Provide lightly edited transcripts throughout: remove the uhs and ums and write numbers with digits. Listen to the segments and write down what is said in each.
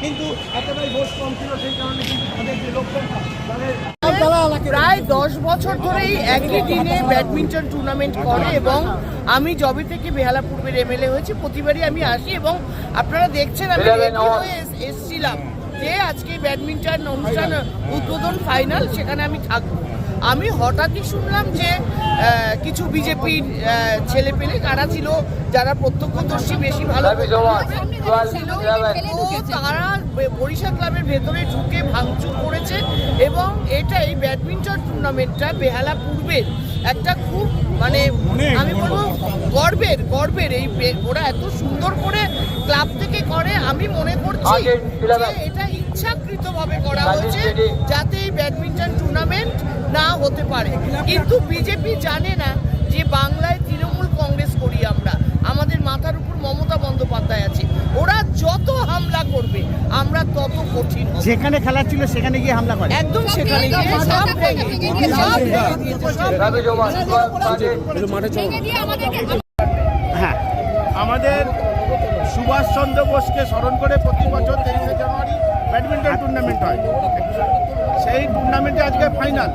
কিন্তু এতটাই ভোট কম ছিল, সেই কারণে কিন্তু তাদের যে লক্ষ্যটা প্রায় 10 বছর ধরেই একই দিনে ব্যাডমিন্টন টুর্নামেন্ট করে এবং আমি যবে থেকে বেহালা পূর্বের এমএলএ হয়েছি প্রতিবারই আমি আসি এবং আপনারা দেখছেন আমি রেডি হয়ে এসেছিলাম যে আজকে ব্যাডমিন্টন অনুষ্ঠান উদ্বোধন ফাইনাল, সেখানে আমি থাকবো। আমি হঠাৎই শুনলাম যে কিছু বিজেপির ছেলে পেলে কারা ছিল যারা প্রত্যক্ষদর্শী বেশি ভালো ছিল, তারা বরিশাল ক্লাবের ভেতরে ঢুকে ভাঙচুর করেছে এবং এই ব্যাডমিন্টন টুর্নামেন্টটা বেহালা পূর্বের একটা খুব আমি বলবো গর্বের এই ওরা এত সুন্দর করে ক্লাব থেকে করে। আমি মনে করছি যে এটা ইচ্ছাকৃতভাবে করা হয়েছে যাতে এই ব্যাডমিন্টন টুর্নামেন্ট না হতে পারে। কিন্তু বিজেপি জানে না যে বাংলায় তৃণমূল কংগ্রেস করি আমরা, আমাদের মাথার উপর মমতা বন্দ্যোপাধ্যায় আছে, ওরা যত হামলা করবে আমরা তত কঠিন। যেখানে খেলা ছিল সেখানে গিয়ে হামলা করে, একদম সেখানে গিয়ে সব ভেঙে হ্যাঁ। আমাদের সুভাষচন্দ্র বোসকে স্মরণ করে প্রতি বছর 23শে জানুয়ারি ব্যাডমিন্টন টুর্নামেন্ট হয়। সেই টুর্নামেন্টে আজকে ফাইনাল।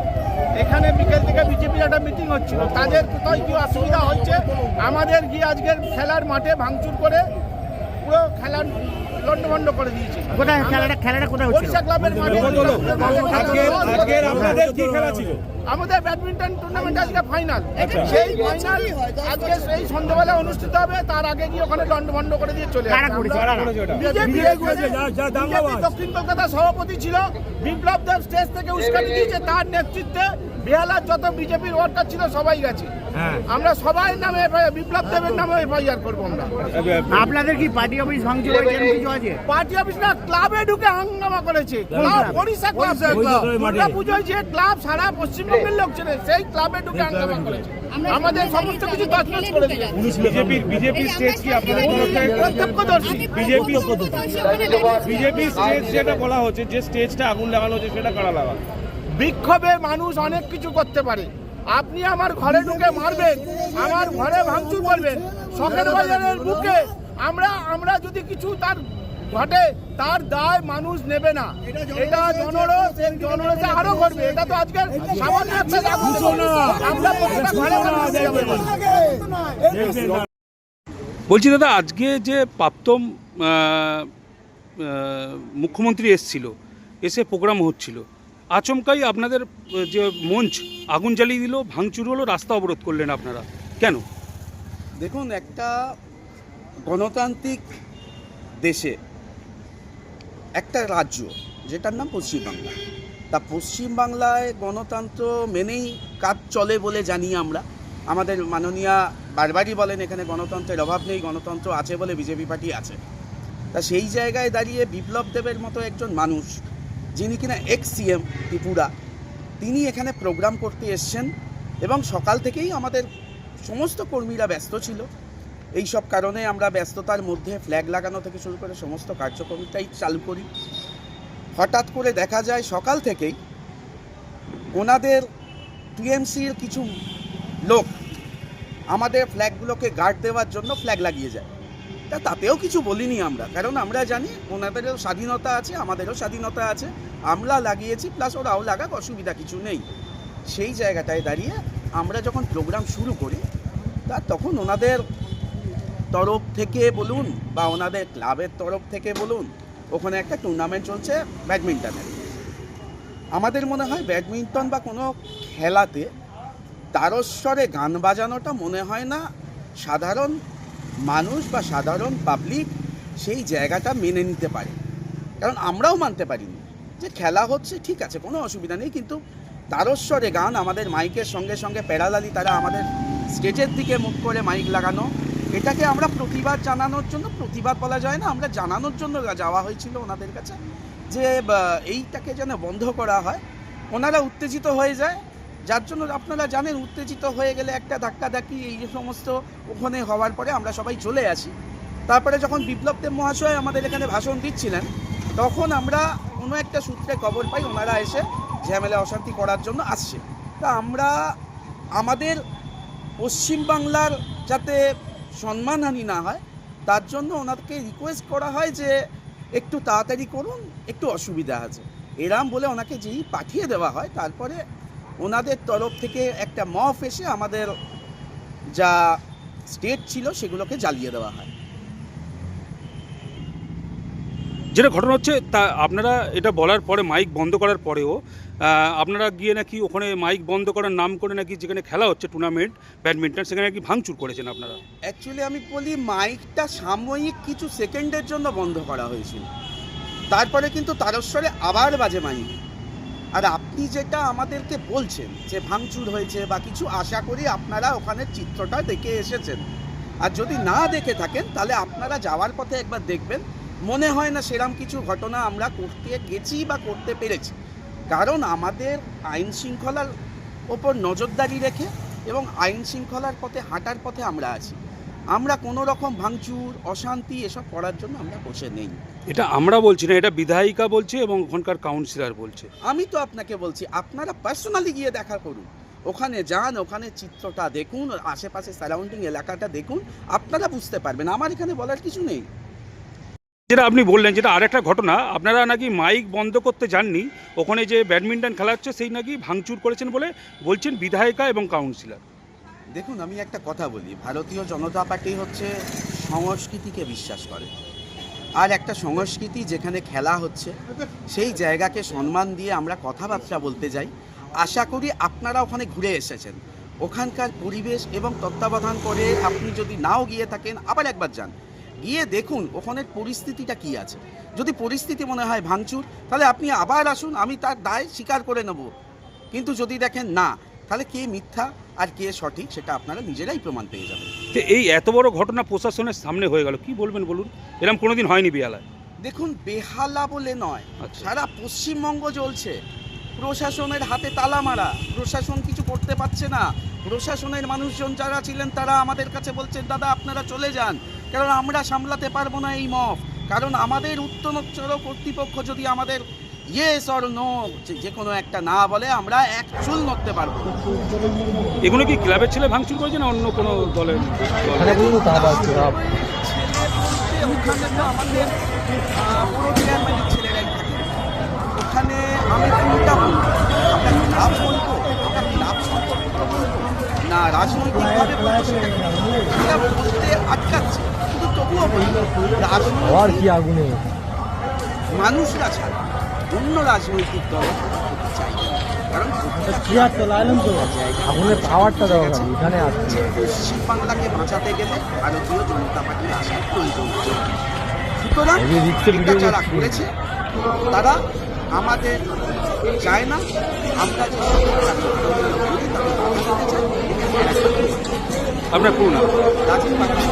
এখানে বিকেল থেকে বিজেপির একটা মিটিং হচ্ছিল, তাদের কোথায় কি অসুবিধা হচ্ছে আমাদের গিয়ে আজকের খেলার মাঠে ভাঙচুর করে পুরো খেলার লন্ডভন্ড করে দিয়েছে। কোথায় খেলাটা কোথায় হচ্ছে? বরিশাল ক্লাবের মাঠে। আজকের আপনাদের কি খেলা ছিল? আমাদের ব্যাডমিন্টন টুর্নামেন্ট আজকে ফাইনাল। সেই ফাইনাল আজকে সেই সন্ধ্যাবেলা অনুষ্ঠিত হবে, তার আগে গিয়ে ওখানে লন্ডভন্ড করে দিয়ে চলে আসে। দক্ষিণ কলকাতা সভাপতি ছিল বিপ্লব দেব, স্টেজ থেকে উস্কানি দিয়েছে, তার নেতৃত্বে বেহালার যত বিজেপির ওয়ার্কার ছিল সবাই গেছে। আমরা সবাই নামে বিপ্লব দেবের নামে এফআইআর করবো আমরা। আপনাদের কি পার্টি অফিস ভাঙচুর হয়েছে কিছু আছে? পার্টি অফিস না, ক্লাবে ঢুকে হাঙ্গামা করেছে। বরিশাল ক্লাব দুর্গা পুজোয় যে ক্লাব সারা পশ্চিমবঙ্গের লোক ছিল, সেই ক্লাবে ঢুকে হাঙ্গামা করেছে। আমাদের সমস্ত কিছু তছনছ করে দিয়েছে। বিজেপি স্টেজ কি আপনাদের প্রত্যক্ষদর্শী বিজেপি স্টেজ যেটা বলা হচ্ছে, যে স্টেজটা আগুন লাগানো হচ্ছে সেটা কারা লাগা? বিক্ষোভে মানুষ অনেক কিছু করতে পারে। আপনি আমার ঘরে ঢুকে মারবেন, আমার ঘরে ভাঙচুর করবেন, শখের বাজারের বুকে আমরা যদি কিছু তার ঘটে, তার দায় মানুষ নেবে না। এটা জনরোষে আরো করবে। এটা তো আজকে সামান্য একটা আমরা বলছি দাদা, আজকে যে প্রাক্তন মুখ্যমন্ত্রী এসে প্রোগ্রাম হচ্ছিল, আচমকাই আপনাদের যে মঞ্চ আগুন জ্বালিয়ে দিল, ভাঙচুর হলো, রাস্তা অবরোধ করলেন আপনারা, কেন? দেখুন, একটা গণতান্ত্রিক দেশে একটা রাজ্য যেটার নাম পশ্চিমবাংলা, তা পশ্চিমবাংলায় গণতন্ত্র মেনেই কাজ চলে বলে জানি আমরা। আমাদের মাননীয়া বারবারই বলেন এখানে গণতন্ত্রের অভাব নেই, গণতন্ত্র আছে বলে বিজেপি পার্টি আছে। তা সেই জায়গায় দাঁড়িয়ে বিপ্লব দেবের মতো একজন মানুষ, যিনি কিনা এক্স সিএম ত্রিপুরা, তিনি এখানে প্রোগ্রাম করতে এসছেন এবং সকাল থেকেই আমাদের সমস্ত কর্মীরা ব্যস্ত ছিল। এই সব কারণে আমরা ব্যস্ততার মধ্যে ফ্ল্যাগ লাগানো থেকে শুরু করে সমস্ত কার্যক্রমটাই চালু করি। হঠাৎ করে দেখা যায় সকাল থেকেই ওনাদের টিএমসির কিছু লোক আমাদের ফ্ল্যাগগুলোকে গার্ড দেওয়ার জন্য ফ্ল্যাগ লাগিয়ে যায়। তাতেও কিছু বলিনি আমরা, কারণ আমরা জানি ওনাদেরও স্বাধীনতা আছে, আমাদেরও স্বাধীনতা আছে, আমরা লাগিয়েছি, প্লাস ওরাও লাগাক, অসুবিধা কিছু নেই। সেই জায়গাটায় দাঁড়িয়ে আমরা যখন প্রোগ্রাম শুরু করি, তখন ওনাদের তরফ থেকে বলুন বা ওনাদের ক্লাবের তরফ থেকে বলুন, ওখানে একটা টুর্নামেন্ট চলছে ব্যাডমিন্টনের। আমাদের মনে হয় ব্যাডমিন্টন বা কোনো খেলাতে তারস্বরে গান বাজানোটা মনে হয় না সাধারণ মানুষ বা সাধারণ পাবলিক সেই জায়গাটা মেনে নিতে পারে। কারণ আমরাও মানতে পারিনি যে খেলা হচ্ছে, ঠিক আছে, কোনো অসুবিধা নেই, কিন্তু তারস্বরে গান, আমাদের মাইকের সঙ্গে সঙ্গে প্যারালালি তারা আমাদের স্টেজের দিকে মুখ করে মাইক লাগানো, এটাকে আমরা প্রতিবাদ জানানোর জন্য, প্রতিবাদ বলা যায় না, আমরা জানানোর জন্য যাওয়া হয়েছিল ওনাদের কাছে যে এইটাকে যেন বন্ধ করা হয়। ওনারা উত্তেজিত হয়ে যায়, যার জন্য আপনারা জানেন উত্তেজিত হয়ে গেলে একটা ধাক্কাধাক্কি এই সমস্ত ওখানে হওয়ার পরে আমরা সবাই চলে আসি। তারপরে যখন বিপ্লব দেব মহাশয় আমাদের এখানে ভাষণ দিচ্ছিলেন, তখন আমরা কোনো একটা সূত্রে খবর পাই ওনারা এসে ঝামেলা অশান্তি করার জন্য আসছে। তা আমরা আমাদের পশ্চিমবাংলার যাতে সম্মানহানি না হয় তার জন্য ওনাকে রিকোয়েস্ট করা হয় যে একটু তাড়াতাড়ি করুন, একটু অসুবিধা আছে এরাম বলে ওনাকে যেই পাঠিয়ে দেওয়া হয়, তারপরে ওনাদের তরফ থেকে একটা মফ এসে আমাদের যা স্টেট ছিল সেগুলোকে জ্বালিয়ে দেওয়া হয়। যেটা ঘটনা হচ্ছে তা আপনারা এটা বলার পরে, মাইক বন্ধ করার পরেও আপনারা গিয়ে নাকি ওখানে মাইক বন্ধ করার নাম করে নাকি যেখানে খেলা হচ্ছে টুর্নামেন্ট ব্যাডমিন্টন, সেখানে নাকি ভাঙচুর করেছেন আপনারা। অ্যাকচুয়ালি আমি বলি মাইকটা সাময়িক কিছু সেকেন্ডের জন্য বন্ধ করা হয়েছিল, তারপরে কিন্তু তারস্বরে আবার বাজে মাইক। আর আপনি যেটা আমাদেরকে বলছেন যে ভাঙচুর হয়েছে বা কিছু, আশা করি আপনারা ওখানে চিত্রটা দেখে এসেছেন, আর যদি না দেখে থাকেন তাহলে আপনারা যাওয়ার পথে একবার দেখবেন। মনে হয় না সেরকম কিছু ঘটনা আমরা করতে গেছি বা করতে পেরেছি, কারণ আমাদের আইন শৃঙ্খলার ওপর নজরদারি রেখে এবং আইন শৃঙ্খলার পথে হাঁটার পথে আমরা আছি। আমরা কোনো রকম ভাঙচুর অশান্তি এসব করার জন্য আমরা বসে নেই। এটা আমরা বলছি না, এটা বিধায়িকা বলছে এবং ওখানকার কাউন্সিলর বলছে। আমি তো আপনাকে বলছি আপনারা পার্সোনালি গিয়ে দেখা করুন, ওখানে যান, ওখানে চিত্রটা দেখুন, আশেপাশে সারাউন্ডিং এলাকাটা দেখুন, আপনারা বুঝতে পারবেন। আমার এখানে বলার কিছু নেই। যেটা আপনি বললেন, যেটা আরেকটা ঘটনা, আপনারা নাকি মাইক বন্ধ করতে যাননি, ওখানে যে ব্যাডমিন্টন খেলা হচ্ছে সেই নাকি ভাঙচুর করেছেন বলে বলছেন বিধায়িকা এবং কাউন্সিলর। দেখুন, আমি একটা কথা বলি, ভারতীয় জনতা পার্টি হচ্ছে সংস্কৃতিকে বিশ্বাস করে, আর একটা সংস্কৃতি যেখানে খেলা হচ্ছে সেই জায়গাকে সম্মান দিয়ে আমরা কথাবার্তা বলতে যাই। আশা করি আপনারা ওখানে ঘুরে এসেছেন, ওখানকার পরিবেশ এবং তত্ত্বাবধান করে আপনি যদি নাও গিয়ে থাকেন আবার একবার যান, গিয়ে দেখুন ওখানের পরিস্থিতিটা কি আছে। যদি পরিস্থিতি মনে হয় ভাঙচুর, তাহলে আপনি আবার আসুন, আমি তার দায় স্বীকার করে নেব। কিন্তু যদি দেখেন না, তাহলে কে মিথ্যা আর কে সঠিক সেটা আপনারা নিজেরাই প্রমাণ পেয়ে যাবেন। তো এই এত বড় ঘটনা প্রশাসনের সামনে হয়ে গেল, কি বলবেন বলুন? এরকম কোনোদিন হয়নি বেহালায়। দেখুন, বেহালা বলে নয়, আচ্ছা। সারা পশ্চিমবঙ্গ জ্বলছে, প্রশাসনের হাতে তালা মারা, প্রশাসন কিছু করতে পারছে না। প্রশাসনের মানুষজন যারা ছিলেন তারা আমাদের কাছে বলছেন, দাদা আপনারা চলে যান, কারণ আমরা সামলাতে পারবো না এই মফ। কারণ আমাদের উত্তরোত্তর কর্তৃপক্ষ যদি আমাদের ইয়েস অর নো যে কোনো একটা না বলে, আমরা এক চুল নড়তে পারবো। এগুলো কি ক্লাবের ছেলে ভাঙচুর করেছে না অন্য কোনো দলের? ওখানে তো আমাদের পুরো চেয়ারম্যানের ছেলেরাই থাকে। ওখানে আমি কোনটা বলবো, আমরা ক্লাব বলবো, আমরা ক্লাব সম্পর্কিত বলবো না রাজনৈতিকভাবে বলবো, সেটা বলতে আটকাচ্ছে। কিন্তু তবুও বলবো, রাজনৈতিক মানুষরা ছাড়া অন্য রাজনৈতিক দল চাইবে না, কারণ পশ্চিমবাংলাকে বাঁচাতে গেলে ভারতীয় জনতা পার্টির আসার প্রয়োজন আছে। সুতরাং এটা যারা করেছে তারা আমাদের চায় না আমরা যে আপনার কোন রাজীব পার্টি।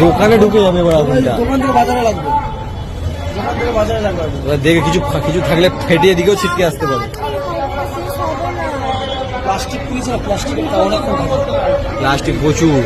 দোকানে ঢুকে যাবে এবার আগুনটা। দোকান থেকে বাজারে লাগবে, দোকান থেকে বাজারে লাগবে। এবার দেখে কিছু থাকলে ফেটে দিকেও ছিটকে আসতে পারে। প্লাস্টিক পুলিশ, প্লাস্টিকের অনেকক্ষণ প্লাস্টিক প্রচুর।